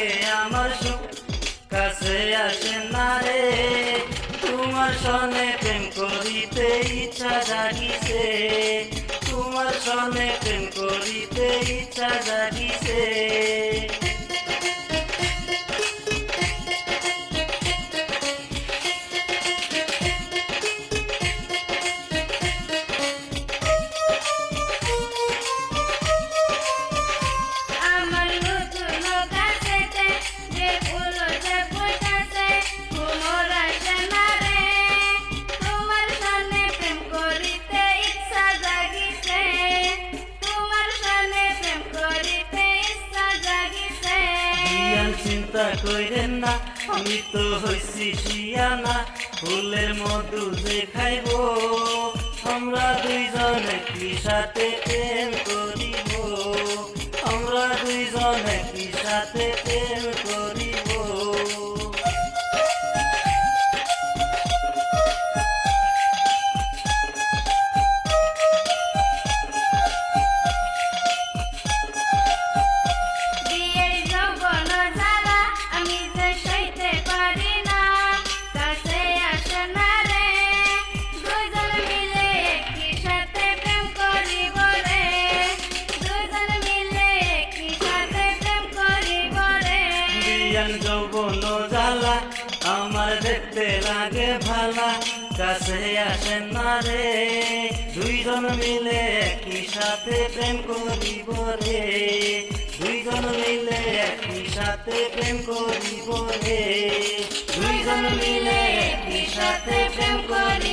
থাকে আমার সুখ কাছে আসে না রে। তোমার সনে প্রেম করিতে ইচ্ছা জাগিছে, তোমার সনে প্রেম করিতে ইচ্ছা জাগিছে। চিন্তা কইরেন না, আমি তো হইছি শিয়ানা, ফুলের মধু যে খাইব, আমরা দুইজন একই সাথে প্রেম করিব, আমরা দুইজন একই সাথে প্রেম করিব। যৌবন জ্বালা আমার দেখতে লাগে ভালা, কাছে আসেন না রে। দুইজন মিলে একই সাথে প্রেম করিব রে, দুইজন মিলে একই সাথে প্রেম করিব রে, দুইজন মিলে একই সাথে প্রেম করিব।